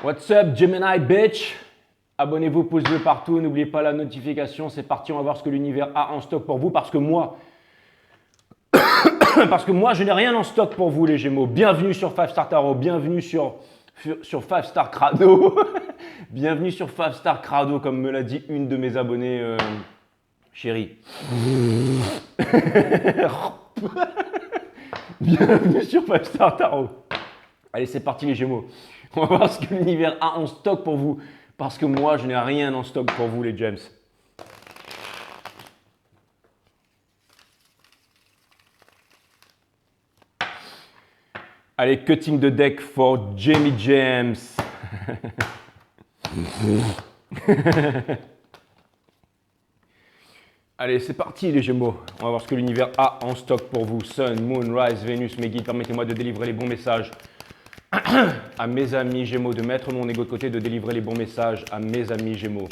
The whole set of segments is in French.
What's up, Gemini bitch? Abonnez-vous, pouce bleu partout, n'oubliez pas la notification. C'est parti, on va voir ce que l'univers a en stock pour vous parce que moi, je n'ai rien en stock pour vous les Gémeaux. Bienvenue sur 5 Star Tarot, bienvenue sur 5 Star Crado. Bienvenue sur 5 Star Crado, comme me l'a dit une de mes abonnées chérie. Bienvenue sur 5 Star Tarot. Allez, c'est parti les Gémeaux. On va voir ce que l'univers a en stock pour vous. Parce que moi, je n'ai rien en stock pour vous les James. Allez, cutting the deck for Jamie James. Allez, c'est parti les Gémeaux. On va voir ce que l'univers a en stock pour vous. Sun, Moon, Rise, Vénus, mes guides, permettez-moi de délivrer les bons messages à mes amis Gémeaux, de mettre mon ego de côté, de délivrer les bons messages à mes amis Gémeaux.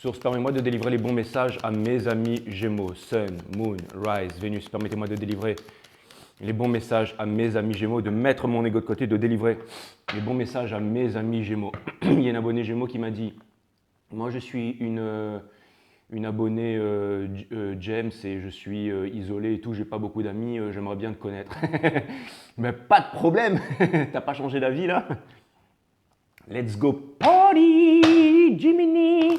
Source, permettez-moi de délivrer les bons messages à mes amis Gémeaux. Sun, Moon, Rise, Vénus, permettez-moi de délivrer les bons messages à mes amis Gémeaux, de mettre mon ego de côté, de délivrer les bons messages à mes amis Gémeaux. Il y a un abonné Gémeaux qui m'a dit « Moi, je suis une abonnée James et je suis isolée et tout, j'ai pas beaucoup d'amis, j'aimerais bien te connaître. » Mais pas de problème, t'as pas changé d'avis là? Let's go party, Jiminy!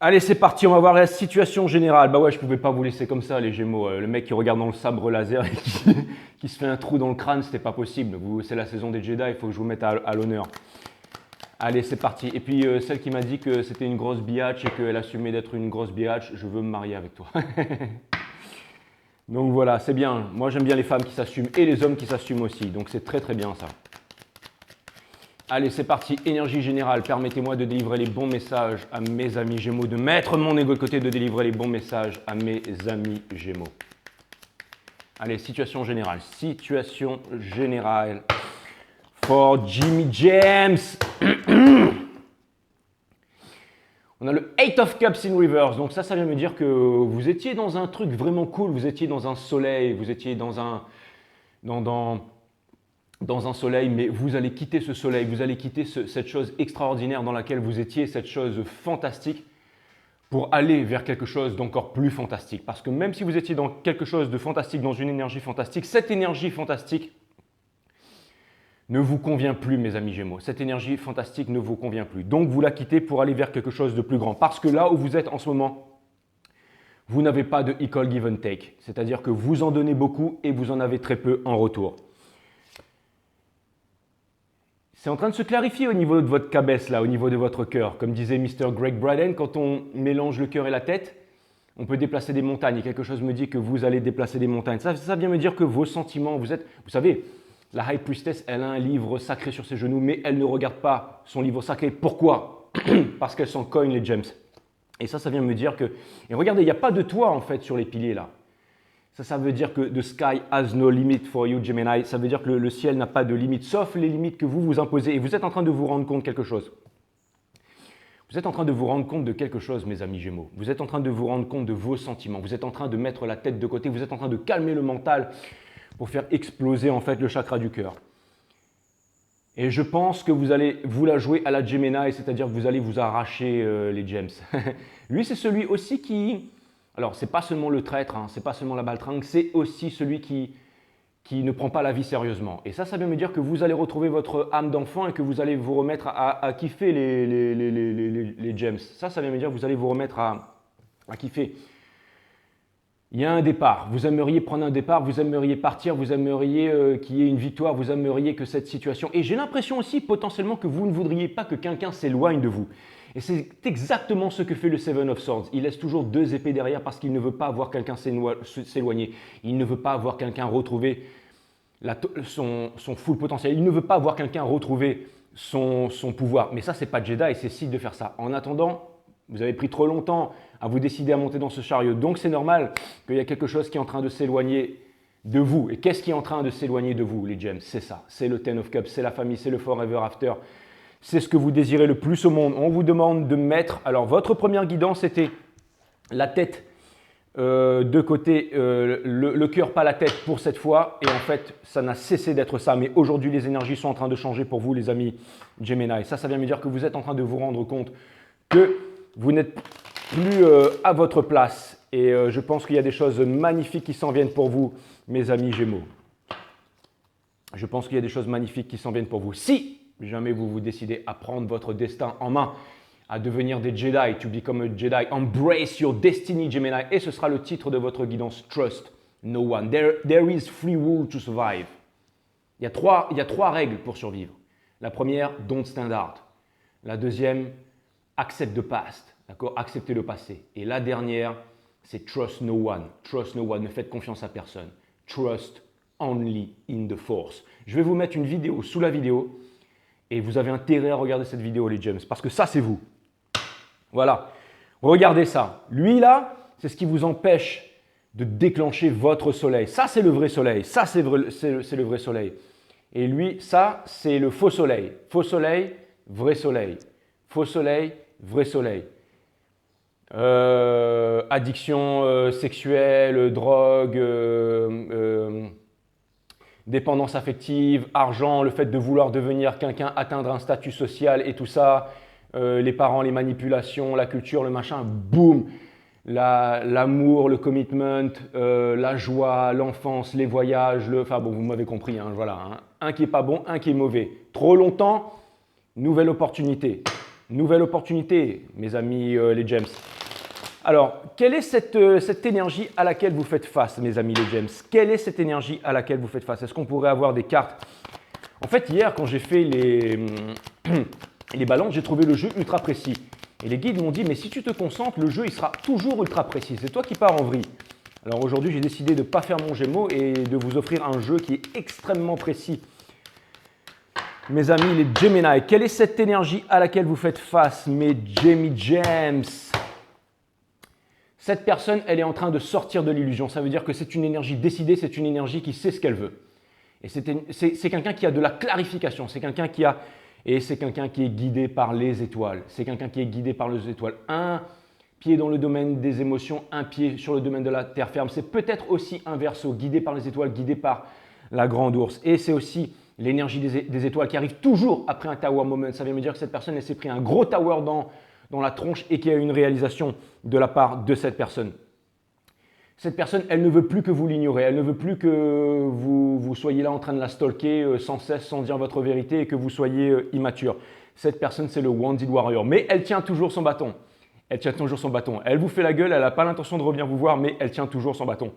Allez, c'est parti, on va voir la situation générale. Bah ouais, je pouvais pas vous laisser comme ça, les Gémeaux. Le mec qui regarde dans le sabre laser et qui se fait un trou dans le crâne, c'était pas possible. C'est la saison des Jedi, il faut que je vous mette à l'honneur. Allez, c'est parti. Et puis, celle qui m'a dit que c'était une grosse biatch et qu'elle assumait d'être une grosse biatch, je veux me marier avec toi. Donc voilà, c'est bien. Moi, j'aime bien les femmes qui s'assument et les hommes qui s'assument aussi. Donc c'est très très bien ça. Allez, c'est parti, énergie générale, permettez-moi de délivrer les bons messages à mes amis Gémeaux, de mettre mon ego de côté, de délivrer les bons messages à mes amis Gémeaux. Allez, situation générale for Jimmy James. On a le 8 of Cups in reverse, donc ça vient me dire que vous étiez dans un truc vraiment cool, vous étiez dans un soleil, vous étiez dans un soleil, mais vous allez quitter ce soleil, vous allez quitter cette chose extraordinaire dans laquelle vous étiez, cette chose fantastique, pour aller vers quelque chose d'encore plus fantastique. Parce que même si vous étiez dans quelque chose de fantastique, dans une énergie fantastique, cette énergie fantastique ne vous convient plus, mes amis Gémeaux. Cette énergie fantastique ne vous convient plus. Donc, vous la quittez pour aller vers quelque chose de plus grand. Parce que là où vous êtes en ce moment, vous n'avez pas de equal give and take. C'est-à-dire que vous en donnez beaucoup et vous en avez très peu en retour. C'est en train de se clarifier au niveau de votre cabesse, là, au niveau de votre cœur. Comme disait Mr. Greg Braden, quand on mélange le cœur et la tête, on peut déplacer des montagnes. Et quelque chose me dit que vous allez déplacer des montagnes. Ça vient me dire que vos sentiments, vous savez, la High Priestess, elle a un livre sacré sur ses genoux, mais elle ne regarde pas son livre sacré. Pourquoi? Parce qu'elle s'en cogne les gems. Et ça vient me dire que... Et regardez, il n'y a pas de toit, en fait, sur les piliers, là. Ça veut dire que the sky has no limit for you, Gemini. Ça veut dire que le ciel n'a pas de limite, sauf les limites que vous vous imposez. Et vous êtes en train de vous rendre compte de quelque chose. Vous êtes en train de vous rendre compte de quelque chose, mes amis Gémeaux. Vous êtes en train de vous rendre compte de vos sentiments. Vous êtes en train de mettre la tête de côté. Vous êtes en train de calmer le mental pour faire exploser en fait le chakra du cœur. Et je pense que vous allez vous la jouer à la Gemini, c'est-à-dire que vous allez vous arracher les gems. Lui, c'est celui aussi qui... Alors, ce n'est pas seulement le traître, ce n'est pas seulement la baltringue, c'est aussi celui qui ne prend pas la vie sérieusement. Et ça vient me dire que vous allez retrouver votre âme d'enfant et que vous allez vous remettre à kiffer les gems. Ça vient me dire que vous allez vous remettre à kiffer. Il y a un départ, vous aimeriez prendre un départ, vous aimeriez partir, vous aimeriez qu'il y ait une victoire, vous aimeriez que cette situation... Et j'ai l'impression aussi potentiellement que vous ne voudriez pas que quelqu'un s'éloigne de vous. Et c'est exactement ce que fait le Seven of Swords. Il laisse toujours deux épées derrière parce qu'il ne veut pas voir quelqu'un s'éloigner. Il ne veut pas voir quelqu'un retrouver son full potentiel. Il ne veut pas voir quelqu'un retrouver son pouvoir. Mais ça, c'est pas Jedi et c'est Sith de faire ça. En attendant, vous avez pris trop longtemps à vous décider à monter dans ce chariot. Donc, c'est normal qu'il y a quelque chose qui est en train de s'éloigner de vous. Et qu'est-ce qui est en train de s'éloigner de vous, les gems? C'est ça. C'est le Ten of Cups, c'est la famille, c'est le Forever After. C'est ce que vous désirez le plus au monde. On vous demande de mettre... Alors, votre première guidance était la tête de côté le cœur, pas la tête pour cette fois. Et en fait, ça n'a cessé d'être ça. Mais aujourd'hui, les énergies sont en train de changer pour vous, les amis Gemini. Ça vient me dire que vous êtes en train de vous rendre compte que vous n'êtes plus à votre place. Et je pense qu'il y a des choses magnifiques qui s'en viennent pour vous, mes amis Gémeaux. Je pense qu'il y a des choses magnifiques qui s'en viennent pour vous. Si jamais vous vous décidez à prendre votre destin en main, à devenir des Jedi, to become a Jedi, embrace your destiny, Gemini. Et ce sera le titre de votre guidance, Trust no one. There is free will to survive. Il y a trois règles pour survivre. La première, don't stand out. La deuxième, accept the past. D'accord? Acceptez le passé. Et la dernière, c'est trust no one. Trust no one. Ne faites confiance à personne. Trust only in the force. Je vais vous mettre une vidéo sous la vidéo et vous avez intérêt à regarder cette vidéo, les Gems, parce que ça, c'est vous. Voilà. Regardez ça. Lui, là, c'est ce qui vous empêche de déclencher votre soleil. Ça, c'est le vrai soleil. Ça, c'est le vrai soleil. Et lui, ça, c'est le faux soleil. Faux soleil, vrai soleil. Faux soleil, vrai soleil. Addiction sexuelle, drogue, dépendance affective, argent, le fait de vouloir devenir quelqu'un, atteindre un statut social et tout ça, les parents, les manipulations, la culture, le machin, boum, l'amour, le commitment, la joie, l'enfance, les voyages, enfin bon, vous m'avez compris, hein, voilà, hein. Un qui est pas bon, un qui est mauvais. Trop longtemps, nouvelle opportunité. Nouvelle opportunité, mes amis les Gems. Alors, quelle est cette énergie à laquelle vous faites face, mes amis les Gems? Quelle est cette énergie à laquelle vous faites face? Est-ce qu'on pourrait avoir des cartes? En fait, hier, quand j'ai fait les balances, j'ai trouvé le jeu ultra précis. Et les guides m'ont dit, mais si tu te concentres, le jeu il sera toujours ultra précis. C'est toi qui pars en vrille. Alors aujourd'hui, j'ai décidé de ne pas faire mon Gémeaux et de vous offrir un jeu qui est extrêmement précis. Mes amis, les Gemini, quelle est cette énergie à laquelle vous faites face, mes Gemmy Gems? Cette personne, elle est en train de sortir de l'illusion. Ça veut dire que c'est une énergie décidée, c'est une énergie qui sait ce qu'elle veut. Et c'est quelqu'un qui a de la clarification, c'est quelqu'un qui a... Et c'est quelqu'un qui est guidé par les étoiles. C'est quelqu'un qui est guidé par les étoiles. Un pied dans le domaine des émotions, un pied sur le domaine de la terre ferme. C'est peut-être aussi un Verseau, guidé par les étoiles, guidé par la grande ours. Et c'est aussi l'énergie des étoiles qui arrive toujours après un tower moment. Ça veut me dire que cette personne, elle s'est pris un gros tower dans la tronche et qu'il y a une réalisation de la part de cette personne. Cette personne, elle ne veut plus que vous l'ignorez, elle ne veut plus que vous soyez là en train de la stalker sans cesse, sans dire votre vérité et que vous soyez immature. Cette personne, c'est le Wounded Warrior, mais elle tient toujours son bâton. Elle tient toujours son bâton. Elle vous fait la gueule, elle n'a pas l'intention de revenir vous voir, mais elle tient toujours son bâton.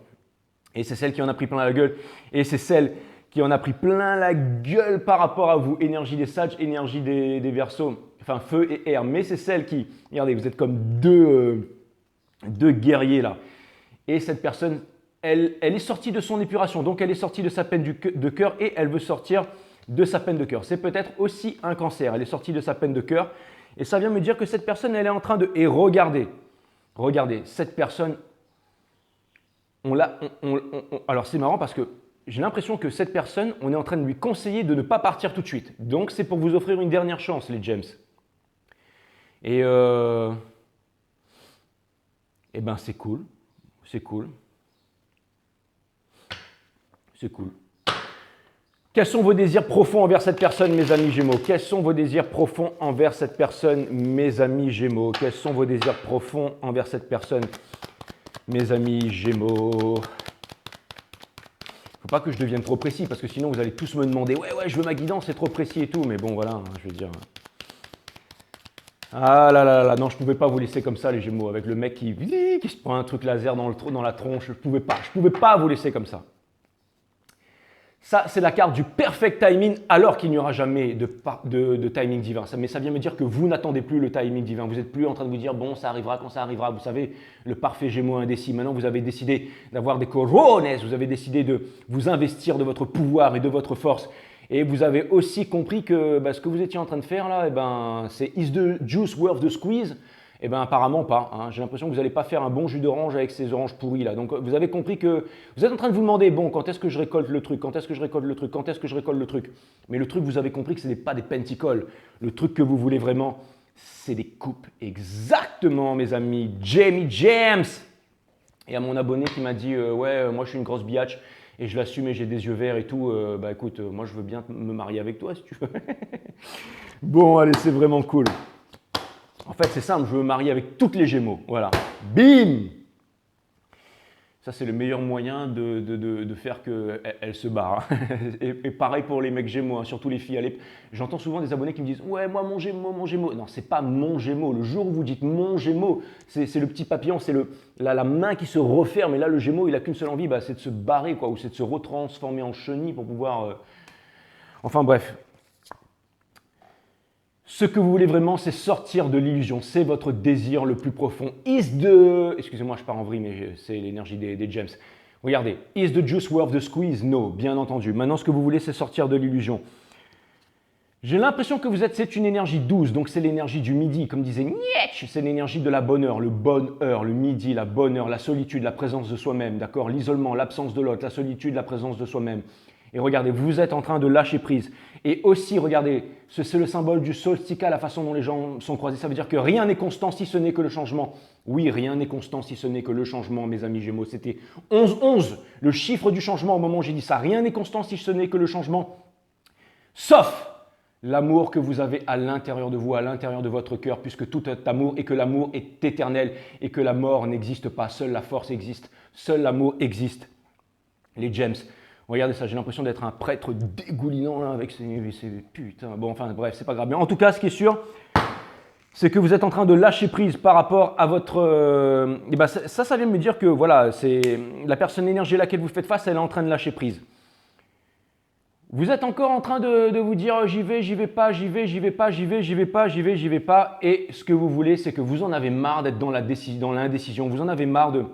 Et c'est celle qui en a pris plein la gueule, et c'est celle qui en a pris plein la gueule par rapport à vous. Énergie des Sages, énergie des Verseaux, enfin feu et air. Mais c'est celle qui, regardez, vous êtes comme deux guerriers là. Et cette personne, elle est sortie de son épuration, donc elle est sortie de sa peine de cœur et elle veut sortir de sa peine de cœur. C'est peut-être aussi un cancer, elle est sortie de sa peine de cœur et ça vient me dire que cette personne, elle est en train de… Et regardez, cette personne, alors c'est marrant parce que j'ai l'impression que cette personne, on est en train de lui conseiller de ne pas partir tout de suite. Donc c'est pour vous offrir une dernière chance, les Gems. Et ben c'est cool. C'est cool. C'est cool. Quels sont vos désirs profonds envers cette personne, mes amis Gémeaux? Quels sont vos désirs profonds envers cette personne, mes amis Gémeaux? Quels sont vos désirs profonds envers cette personne, mes amis Gémeaux? Il ne faut pas que je devienne trop précis, parce que sinon vous allez tous me demander « Ouais, je veux ma guidance, c'est trop précis et tout. » Mais bon, voilà, je veux dire… Ah là là là, non, je ne pouvais pas vous laisser comme ça, les Gémeaux, avec le mec qui se prend un truc laser dans la tronche. Je ne pouvais pas vous laisser comme ça. Ça, c'est la carte du perfect timing, alors qu'il n'y aura jamais de timing divin. Mais ça vient me dire que vous n'attendez plus le timing divin. Vous n'êtes plus en train de vous dire, bon, ça arrivera quand ça arrivera. Vous savez, le parfait Gémeaux indécis. Maintenant, vous avez décidé d'avoir des corones. Vous avez décidé de vous investir de votre pouvoir et de votre force. Et vous avez aussi compris que ce que vous étiez en train de faire là, c'est is the juice worth the squeeze? Eh bien apparemment pas. Hein. J'ai l'impression que vous n'allez pas faire un bon jus d'orange avec ces oranges pourries là. Donc vous avez compris que vous êtes en train de vous demander, bon, quand est-ce que je récolte le truc? Quand est-ce que je récolte le truc? Quand est-ce que je récolte le truc? Mais le truc, vous avez compris que ce n'est pas des penticoles. Le truc que vous voulez vraiment, c'est des coupes. Exactement, mes amis. Jamie James. Et à mon abonné qui m'a dit ouais, moi je suis une grosse biatch et je l'assume et j'ai des yeux verts et tout, bah écoute, moi je veux bien me marier avec toi si tu veux. Bon, allez, c'est vraiment cool. En fait, c'est simple, je veux me marier avec toutes les Gémeaux. Voilà. Bim! Ça, c'est le meilleur moyen de faire qu'elle se barre. Et pareil pour les mecs Gémeaux, hein, surtout les filles. J'entends souvent des abonnés qui me disent « Ouais, moi, mon Gémeaux, mon Gémeaux. » Non, c'est pas mon Gémeaux. Le jour où vous dites « mon Gémeaux », c'est le petit papillon, c'est la main qui se referme. Et là, le Gémeaux, il n'a qu'une seule envie, bah, c'est de se barrer, quoi, ou c'est de se retransformer en chenille pour pouvoir… Enfin bref. Ce que vous voulez vraiment, c'est sortir de l'illusion. C'est votre désir le plus profond. Excusez-moi, je pars en vrille, mais c'est l'énergie des gems. Regardez. Is the juice worth the squeeze? No, bien entendu. Maintenant, ce que vous voulez, c'est sortir de l'illusion. J'ai l'impression que c'est une énergie douce, donc c'est l'énergie du midi. Comme disait Nietzsche, c'est l'énergie de la bonne heure, le midi, la bonne heure, la solitude, la présence de soi-même, d'accord? L'isolement, l'absence de l'autre, la solitude, la présence de soi-même. Et regardez, vous êtes en train de lâcher prise. Et aussi, regardez, c'est le symbole du solstica, la façon dont les gens sont croisés. Ça veut dire que rien n'est constant si ce n'est que le changement. Oui, rien n'est constant si ce n'est que le changement, mes amis Gémeaux. C'était 11-11, le chiffre du changement au moment où j'ai dit ça. Rien n'est constant si ce n'est que le changement, sauf l'amour que vous avez à l'intérieur de vous, à l'intérieur de votre cœur, puisque tout est amour et que l'amour est éternel et que la mort n'existe pas. Seule la force existe, seul l'amour existe. Les gems. Regardez ça, j'ai l'impression d'être un prêtre dégoulinant là, avec ces putains. Bon, enfin bref, c'est pas grave. Mais en tout cas, ce qui est sûr, c'est que vous êtes en train de lâcher prise par rapport à votre… ça vient me dire que voilà, c'est la personne énergie à laquelle vous faites face, elle est en train de lâcher prise. Vous êtes encore en train de vous dire j'y vais pas, j'y vais pas. Et ce que vous voulez, c'est que vous en avez marre d'être dans l'indécision. Vous en avez marre de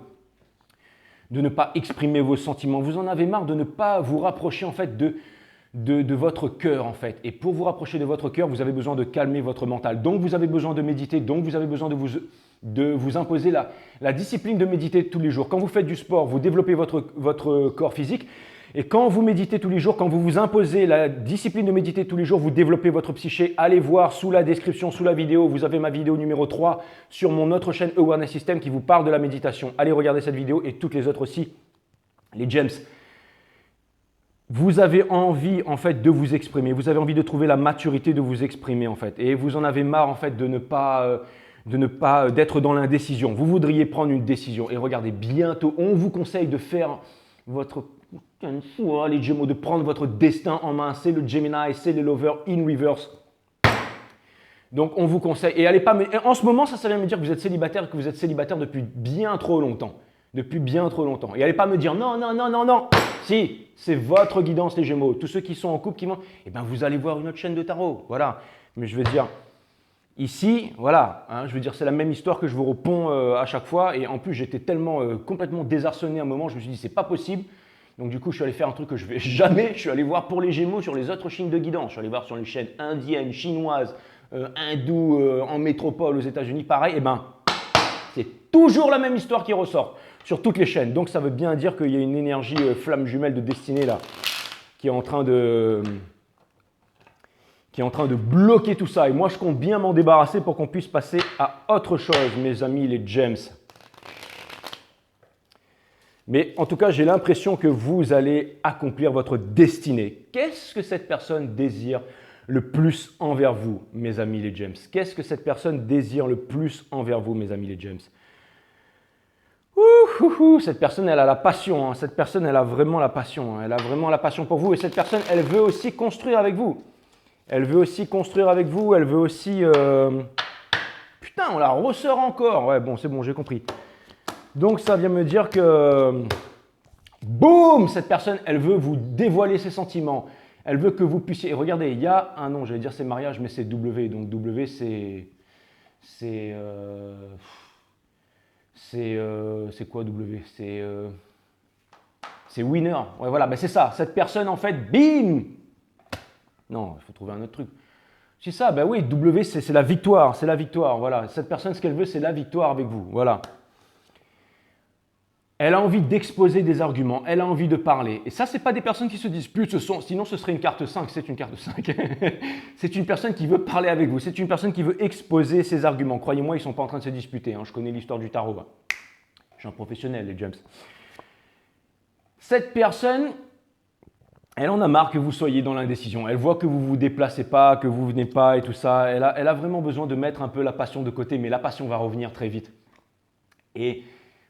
ne pas exprimer vos sentiments. Vous en avez marre de ne pas vous rapprocher en fait de votre cœur en fait. Et pour vous rapprocher de votre cœur, vous avez besoin de calmer votre mental. Donc vous avez besoin de méditer. Donc vous avez besoin de vous imposer la discipline de méditer tous les jours. Quand vous faites du sport, vous développez votre corps physique. Et quand vous méditez tous les jours, quand vous vous imposez la discipline de méditer tous les jours, vous développez votre psyché. Allez voir sous la description, sous la vidéo, vous avez ma vidéo numéro 3 sur mon autre chaîne Awareness System qui vous parle de la méditation. Allez regarder cette vidéo et toutes les autres aussi, les gems. Vous avez envie en fait de vous exprimer, vous avez envie de trouver la maturité de vous exprimer en fait. Et vous en avez marre en fait de ne pas d'être dans l'indécision. Vous voudriez prendre une décision. Et regardez, bientôt, on vous conseille de faire votre… les Gémeaux, de prendre votre destin en main. C'est le Gemini, c'est le Lover in reverse. Donc on vous conseille, et allez pas, mais en ce moment ça vient me dire que vous êtes célibataire, depuis bien trop longtemps. Depuis bien trop longtemps. Et allez pas me dire non. Si, c'est votre guidance les Gémeaux. Tous ceux qui sont en couple, vous allez voir une autre chaîne de tarot. Voilà. Mais je veux dire, ici, voilà, hein, je veux dire, c'est la même histoire que je vous réponds à chaque fois. Et en plus, j'étais tellement complètement désarçonné à un moment, je me suis dit, c'est pas possible. Donc du coup, je suis allé faire un truc que je vais jamais. Je suis allé voir pour les Gémeaux sur les autres signes de guidance. Je suis allé voir sur les chaînes indiennes, chinoises, hindoues, en métropole aux États-Unis. Pareil, c'est toujours la même histoire qui ressort sur toutes les chaînes. Donc ça veut bien dire qu'il y a une énergie flamme jumelle de destinée là qui est en train de bloquer tout ça. Et moi, je compte bien m'en débarrasser pour qu'on puisse passer à autre chose, mes amis, les gems. Mais en tout cas, j'ai l'impression que vous allez accomplir votre destinée. Qu'est-ce que cette personne désire le plus envers vous, mes amis, les gems? Qu'est-ce que cette personne désire le plus envers vous, mes amis, les gems? Cette personne, elle a la passion. Hein. Cette personne, elle a vraiment la passion. Hein. Elle a vraiment la passion pour vous. Et cette personne, elle veut aussi construire avec vous. Elle veut aussi construire avec vous. Elle veut aussi… Putain, on la ressort encore. Ouais, bon, c'est bon, j'ai compris. Donc, ça vient me dire que… Boum! Cette personne, elle veut vous dévoiler ses sentiments. Elle veut que vous puissiez… Et regardez, il y a un nom, j'allais dire c'est mariage, mais c'est W. Donc, W, c'est quoi W? C'est winner. Ouais, voilà, c'est ça. Cette personne, en fait, bim! Non, il faut trouver un autre truc. C'est ça, oui, W, c'est la victoire. C'est la victoire, voilà. Cette personne, ce qu'elle veut, c'est la victoire avec vous. Voilà. Elle a envie d'exposer des arguments, elle a envie de parler. Et ça, ce n'est pas des personnes qui se disputent, sinon ce serait une carte 5, c'est une carte 5. C'est une personne qui veut parler avec vous, c'est une personne qui veut exposer ses arguments. Croyez-moi, ils ne sont pas en train de se disputer, hein. Je connais l'histoire du tarot. suis un professionnel, les James. Cette personne, elle en a marre que vous soyez dans l'indécision. Elle voit que vous ne vous déplacez pas, que vous ne venez pas et tout ça. Elle a vraiment besoin de mettre un peu la passion de côté, mais la passion va revenir très vite. Et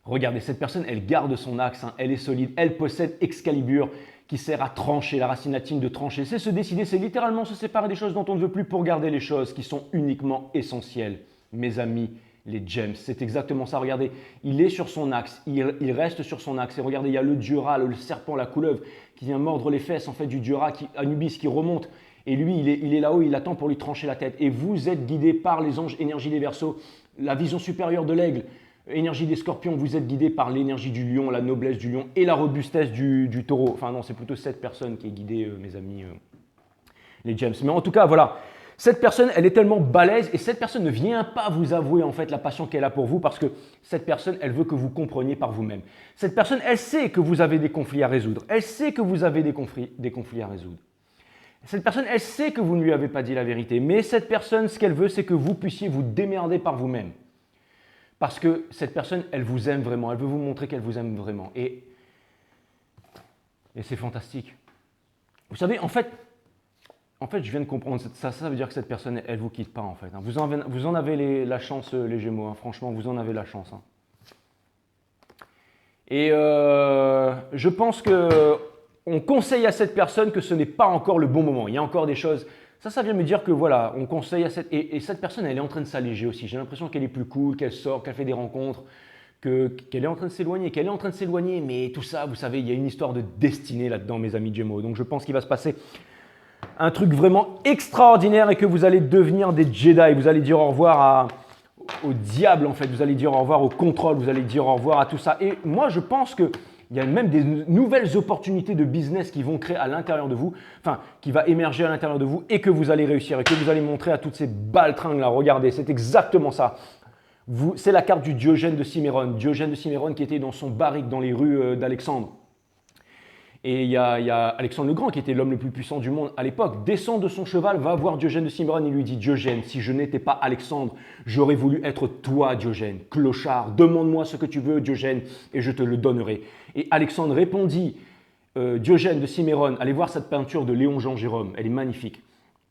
regardez, cette personne, elle garde son axe, hein, elle est solide, elle possède Excalibur qui sert à trancher, la racine latine de trancher. C'est se décider, c'est littéralement se séparer des choses dont on ne veut plus pour garder les choses qui sont uniquement essentielles. Mes amis, les gems, c'est exactement ça. Regardez, il est sur son axe, il reste sur son axe. Et regardez, il y a le dieu Ra, le serpent, la couleuvre qui vient mordre les fesses en fait du dieu Ra, Anubis qui remonte. Et lui, il est là-haut, il attend pour lui trancher la tête. Et vous êtes guidé par les anges énergie des Verseaux, la vision supérieure de l'aigle, énergie des scorpions. Vous êtes guidé par l'énergie du lion, la noblesse du lion et la robustesse du taureau. Enfin non, c'est plutôt cette personne qui est guidée, mes amis, les gems. Mais en tout cas, voilà. Cette personne, elle est tellement balèze et cette personne ne vient pas vous avouer en fait la passion qu'elle a pour vous parce que cette personne, elle veut que vous compreniez par vous-même. Cette personne, elle sait que vous avez des conflits à résoudre. Elle sait que vous avez des conflits à résoudre. Cette personne, elle sait que vous ne lui avez pas dit la vérité. Mais cette personne, ce qu'elle veut, c'est que vous puissiez vous démerder par vous-même. Parce que cette personne, elle vous aime vraiment. Elle veut vous montrer qu'elle vous aime vraiment. Et c'est fantastique. Vous savez, en fait, je viens de comprendre, ça veut dire que cette personne, elle ne vous quitte pas en fait. Vous en avez la chance, les Gémeaux, hein. Franchement, vous en avez la chance. Hein. Et je pense qu'on conseille à cette personne que ce n'est pas encore le bon moment. Il y a encore des choses, ça vient me dire que voilà, on conseille à et cette personne, elle est en train de s'alléger aussi. J'ai l'impression qu'elle est plus cool, qu'elle sort, qu'elle fait des rencontres, qu'elle est en train de s'éloigner, mais tout ça, vous savez, il y a une histoire de destinée là-dedans, mes amis Gémeaux. Donc je pense qu'il va se passer un truc vraiment extraordinaire et que vous allez devenir des Jedi. Vous allez dire au revoir au diable en fait, vous allez dire au revoir au contrôle, vous allez dire au revoir à tout ça. Et moi je pense qu'il y a même des nouvelles opportunités de business qui vont créer à l'intérieur de vous, enfin qui va émerger à l'intérieur de vous et que vous allez réussir et que vous allez montrer à toutes ces baltringues là. Regardez, c'est exactement ça. C'est la carte du Diogène de Cimmérone. Diogène de Cimmérone qui était dans son barrique dans les rues d'Alexandre. Et il y a Alexandre le Grand, qui était l'homme le plus puissant du monde à l'époque, descend de son cheval, va voir Diogène de Cimmérone et lui dit « Diogène, si je n'étais pas Alexandre, j'aurais voulu être toi, Diogène. Clochard, demande-moi ce que tu veux, Diogène, et je te le donnerai. » Et Alexandre répondit « Diogène de Cimmérone, allez voir cette peinture de Léon-Jean Gérôme, elle est magnifique.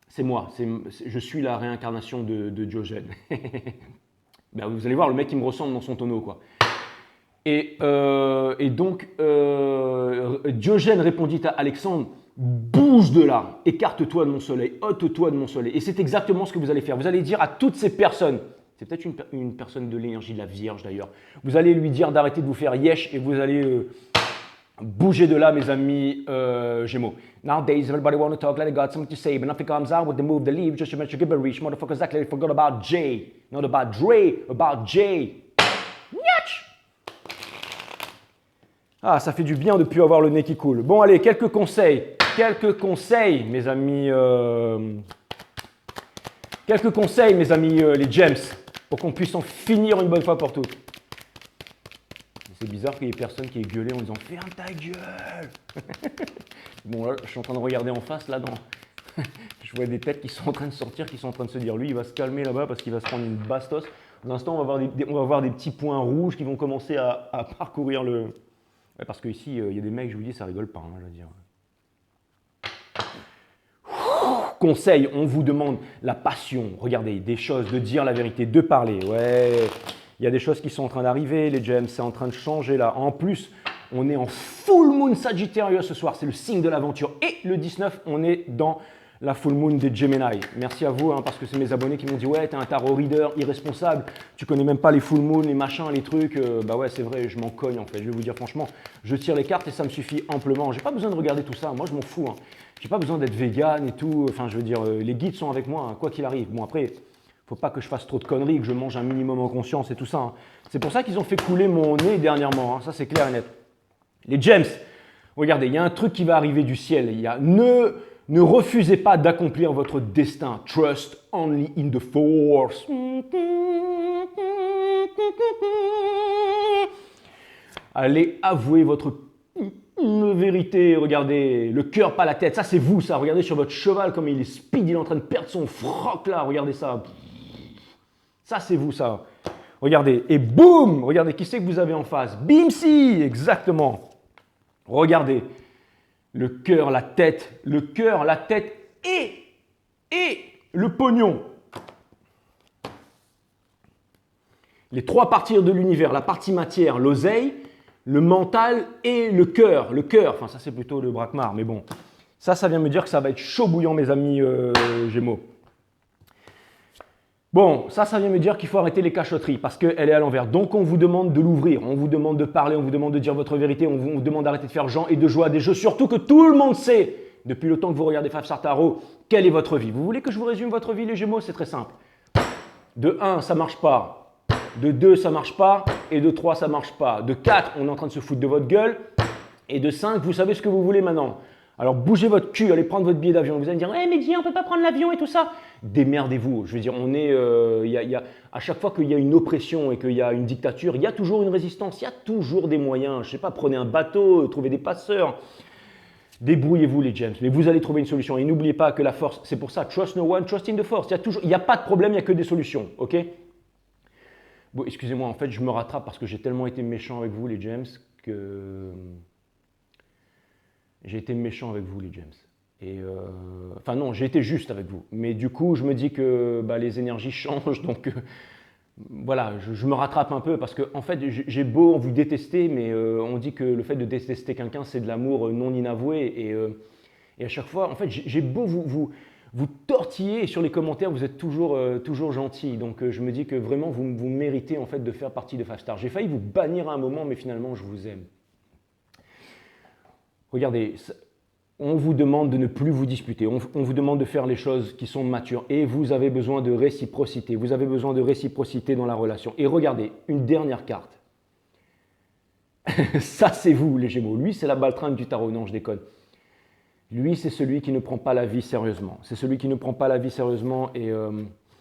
C'est moi, je suis la réincarnation de Diogène. » Ben, vous allez voir, le mec, il me ressemble dans son tonneau, quoi. Et donc, Diogène répondit à Alexandre, bouge de là, écarte-toi de mon soleil, ôte-toi de mon soleil. Et c'est exactement ce que vous allez faire. Vous allez dire à toutes ces personnes, c'est peut-être une personne de l'énergie de la Vierge d'ailleurs, vous allez lui dire d'arrêter de vous faire yesh et vous allez bouger de là, mes amis Gémeaux. Nowadays, everybody want to talk like they got something to say, but nothing comes out with the move, the leave, just a bunch of gibberish. Motherfuckers act like they forgot about Jay. Not about Dre, about Jay. Ah, ça fait du bien de ne plus avoir le nez qui coule. Bon, allez, quelques conseils, mes amis. Quelques conseils, mes amis, les gems, pour qu'on puisse en finir une bonne fois pour toutes. C'est bizarre qu'il y ait personne qui ait gueulé en disant « Ferme ta gueule !» Bon, là, je suis en train de regarder en face, là, je vois des têtes qui sont en train de sortir, qui sont en train de se dire « Lui, il va se calmer là-bas parce qu'il va se prendre une bastos. » Dans l'instant, on va voir des petits points rouges qui vont commencer à parcourir le... Ouais, parce qu'ici, il y a des mecs, je vous dis, ça rigole pas, hein, je veux dire. Conseil, on vous demande la passion, regardez, des choses, de dire la vérité, de parler. Ouais, il y a des choses qui sont en train d'arriver, les gems, c'est en train de changer là. En plus, on est en full moon Sagittarius ce soir, c'est le signe de l'aventure. Et le 19, on est dans la full moon des Gemini. Merci à vous, hein, parce que c'est mes abonnés qui m'ont dit « Ouais, t'es un tarot reader irresponsable, tu connais même pas les full moon, les machins, les trucs. » Bah ouais, c'est vrai, je m'en cogne en fait. Je vais vous dire franchement, je tire les cartes et ça me suffit amplement. J'ai pas besoin de regarder tout ça, moi je m'en fous. Hein. J'ai pas besoin d'être vegan et tout. Enfin, je veux dire, les guides sont avec moi, hein, quoi qu'il arrive. Bon, après, faut pas que je fasse trop de conneries, que je mange un minimum en conscience et tout ça. Hein. C'est pour ça qu'ils ont fait couler mon nez dernièrement. Hein. Ça, c'est clair et net. Les gems, regardez, il y a un truc qui va arriver du ciel. Il y a ne refusez pas d'accomplir votre destin. Trust only in the force. Allez avouer votre vérité. Regardez, le cœur, pas la tête. Ça, c'est vous, ça. Regardez sur votre cheval comme il est speed. Il est en train de perdre son froc, là. Regardez ça. Ça, c'est vous, ça. Regardez, et boum, regardez qui c'est que vous avez en face. Bimsi, exactement. Regardez, le cœur, la tête et le pognon. Les trois parties de l'univers, la partie matière, l'oseille, le mental et le cœur. Le cœur, enfin ça c'est plutôt le braquemar, mais bon. Ça vient me dire que ça va être chaud bouillant mes amis Gémeaux. Bon, ça vient me dire qu'il faut arrêter les cachotteries parce qu'elle est à l'envers. Donc on vous demande de l'ouvrir, on vous demande de parler, on vous demande de dire votre vérité, on vous demande d'arrêter de faire Jean et de jouer à des jeux. Surtout que tout le monde sait, depuis le temps que vous regardez Five Star Tarot, quelle est votre vie. Vous voulez que je vous résume votre vie les Gémeaux? C'est très simple. De 1, ça ne marche pas. De 2, ça ne marche pas. Et de 3, ça ne marche pas. De 4, on est en train de se foutre de votre gueule. Et de 5, vous savez ce que vous voulez maintenant. Alors bougez votre cul, allez prendre votre billet d'avion. Vous allez me dire, mais Guy, on ne peut pas prendre l'avion et tout ça. Démerdez-vous. Je veux dire, on est, à chaque fois qu'il y a une oppression et qu'il y a une dictature, il y a toujours une résistance, il y a toujours des moyens. Je ne sais pas, prenez un bateau, trouvez des passeurs. Débrouillez-vous les James, mais vous allez trouver une solution. Et n'oubliez pas que la force, c'est pour ça, trust no one, trust in the force. Il n'y a pas de problème, il n'y a que des solutions, ok? Bon, excusez-moi, en fait, je me rattrape parce que j'ai tellement été méchant avec vous les James que... J'ai été méchant avec vous, les James. Et enfin non, j'ai été juste avec vous. Mais du coup, je me dis que les énergies changent. Donc voilà, je me rattrape un peu parce que en fait, j'ai beau vous détester, mais on dit que le fait de détester quelqu'un, c'est de l'amour non inavoué. Et à chaque fois, en fait, j'ai beau vous tortiller sur les commentaires, vous êtes toujours gentil. Donc je me dis que vraiment, vous méritez en fait de faire partie de Five Star. J'ai failli vous bannir à un moment, mais finalement, je vous aime. Regardez, on vous demande de ne plus vous disputer, on vous demande de faire les choses qui sont matures et vous avez besoin de réciprocité, vous avez besoin de réciprocité dans la relation. Et regardez, une dernière carte. Ça, c'est vous, les Gémeaux. Lui, c'est la baltringue du tarot. Non, je déconne. Lui, c'est celui qui ne prend pas la vie sérieusement. C'est celui qui ne prend pas la vie sérieusement et...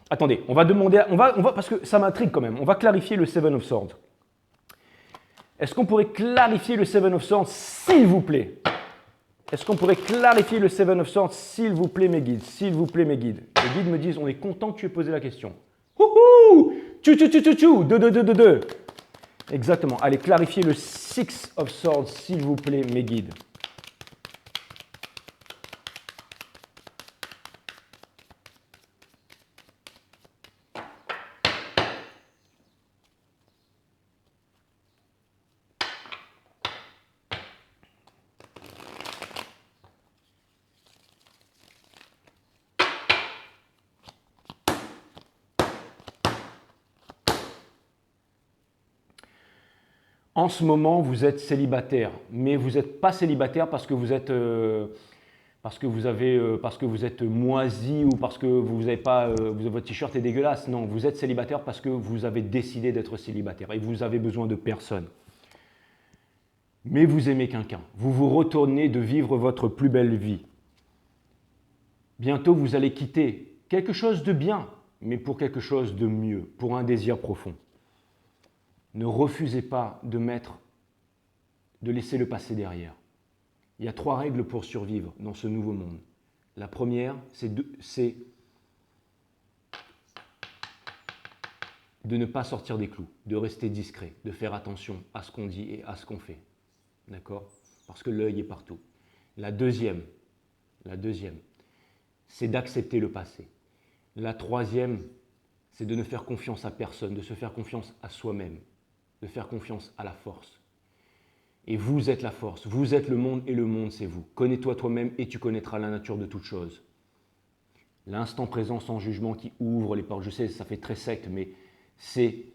Attendez, on va demander... On va, parce que ça m'intrigue quand même. On va clarifier le Seven of Swords. Est-ce qu'on pourrait clarifier le Seven of Swords, s'il vous plaît? Est-ce qu'on pourrait clarifier le Seven of Swords, s'il vous plaît, mes guides? S'il vous plaît, mes guides. Les guides me disent, on est content que tu aies posé la question. Wouhou! Tchou, 2. Exactement. Allez, clarifier le Six of Swords, s'il vous plaît, mes guides. En ce moment, vous êtes célibataire, mais vous n'êtes pas célibataire parce que vous êtes, parce que vous êtes moisi ou parce que vous avez pas, votre t-shirt est dégueulasse. Non, vous êtes célibataire parce que vous avez décidé d'être célibataire et vous avez besoin de personne. Mais vous aimez quelqu'un. Vous vous retournez de vivre votre plus belle vie. Bientôt, vous allez quitter quelque chose de bien, mais pour quelque chose de mieux, pour un désir profond. Ne refusez pas de laisser le passé derrière. Il y a 3 règles pour survivre dans ce nouveau monde. La première, c'est de ne pas sortir des clous, de rester discret, de faire attention à ce qu'on dit et à ce qu'on fait. D'accord? Parce que l'œil est partout. La deuxième, c'est d'accepter le passé. La troisième, c'est de ne faire confiance à personne, de se faire confiance à soi-même, de faire confiance à la force. Et vous êtes la force, vous êtes le monde et le monde c'est vous. Connais-toi toi-même et tu connaîtras la nature de toute chose. L'instant présent sans jugement qui ouvre les portes. Je sais, ça fait très secte, mais c'est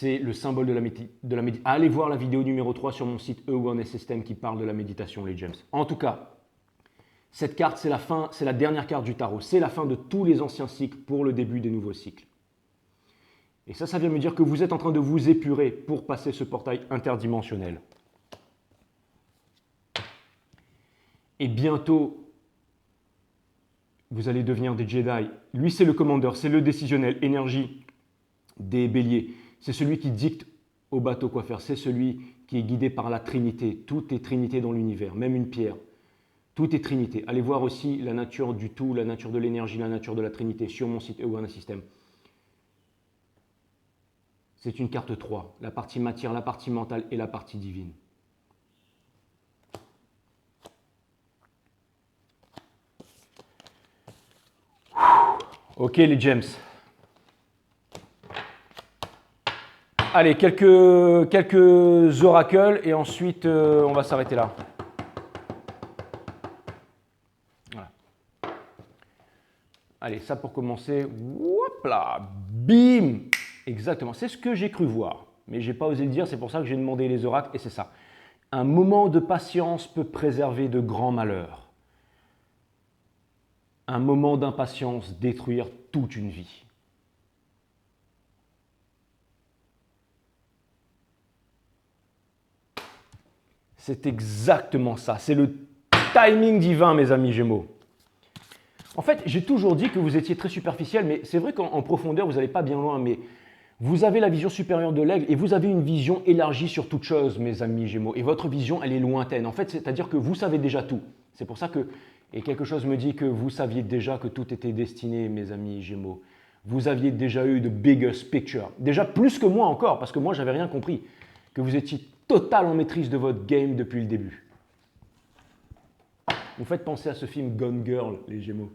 le symbole de la méditation. Allez voir la vidéo numéro 3 sur mon site Awareness System qui parle de la méditation, les James. En tout cas, cette carte, c'est la dernière carte du tarot. C'est la fin de tous les anciens cycles pour le début des nouveaux cycles. Et ça vient me dire que vous êtes en train de vous épurer pour passer ce portail interdimensionnel. Et bientôt, vous allez devenir des Jedi. Lui, c'est le commandeur, c'est le décisionnel, énergie des béliers. C'est celui qui dicte au bateau quoi faire. C'est celui qui est guidé par la Trinité. Tout est Trinité dans l'univers, même une pierre. Tout est Trinité. Allez voir aussi la nature du tout, la nature de l'énergie, la nature de la Trinité sur mon site Awareness System. C'est une carte 3. La partie matière, la partie mentale et la partie divine. Ok les gems. Allez, quelques oracles et ensuite on va s'arrêter là. Voilà. Allez, ça pour commencer. Hop là, bim. Exactement, c'est ce que j'ai cru voir. Mais je n'ai pas osé le dire, c'est pour ça que j'ai demandé les oracles et c'est ça. Un moment de patience peut préserver de grands malheurs. Un moment d'impatience détruire toute une vie. C'est exactement ça. C'est le timing divin, mes amis Gémeaux. En fait, j'ai toujours dit que vous étiez très superficiel, mais c'est vrai qu'en profondeur, vous n'allez pas bien loin. Mais vous avez la vision supérieure de l'aigle et vous avez une vision élargie sur toute chose, mes amis Gémeaux. Et votre vision, elle est lointaine. En fait, c'est-à-dire que vous savez déjà tout. C'est pour ça que, et quelque chose me dit que vous saviez déjà que tout était destiné, mes amis Gémeaux. Vous aviez déjà eu the biggest picture. Déjà plus que moi encore, parce que moi, j'avais rien compris. Que vous étiez total en maîtrise de votre game depuis le début. Vous faites penser à ce film Gone Girl, les Gémeaux.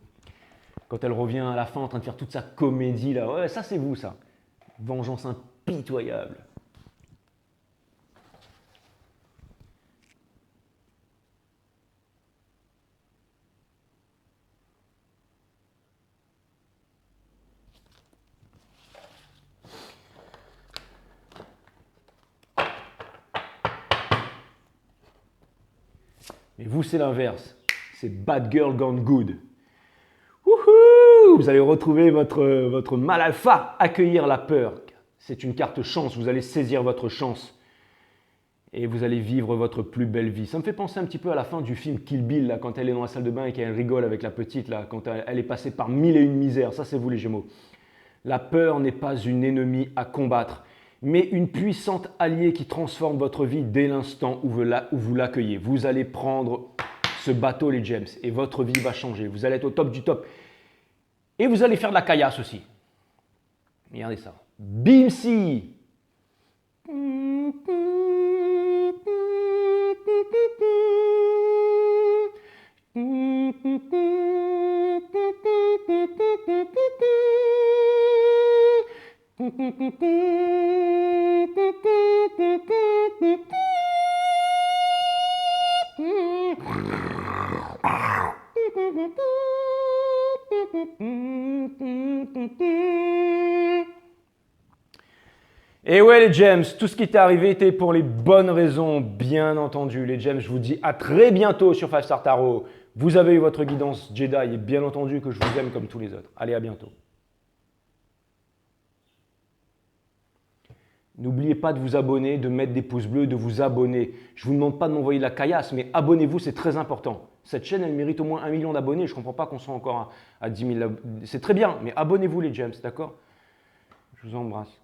Quand elle revient à la fin en train de faire toute sa comédie là. Ouais, ça c'est vous ça. Vengeance impitoyable. Et vous, c'est l'inverse. C'est Bad Girl Gone Good. Wouhou! Vous allez retrouver votre mal alpha, accueillir la peur. C'est une carte chance, vous allez saisir votre chance. Et vous allez vivre votre plus belle vie. Ça me fait penser un petit peu à la fin du film Kill Bill, là, quand elle est dans la salle de bain et qu'elle rigole avec la petite, là, quand elle est passée par 1001 misères. Ça, c'est vous les Gémeaux. La peur n'est pas une ennemie à combattre, mais une puissante alliée qui transforme votre vie dès l'instant où vous l'accueillez. Vous allez prendre ce bateau, les James, et votre vie va changer. Vous allez être au top du top. Et vous allez faire de la caillasse aussi. Regardez ça. Bimsi! Et ouais les gems, tout ce qui t'est arrivé était pour les bonnes raisons, bien entendu. Les gems, je vous dis à très bientôt sur 5 Star Tarot. Vous avez eu votre guidance Jedi et bien entendu que je vous aime comme tous les autres. Allez, à bientôt. N'oubliez pas de vous abonner, de mettre des pouces bleus, de vous abonner. Je ne vous demande pas de m'envoyer de la caillasse, mais abonnez-vous, c'est très important. Cette chaîne, elle mérite au moins 1 million d'abonnés. Je ne comprends pas qu'on soit encore à 10 000 abonnés. C'est très bien, mais abonnez-vous les gems, d'accord? Je vous embrasse.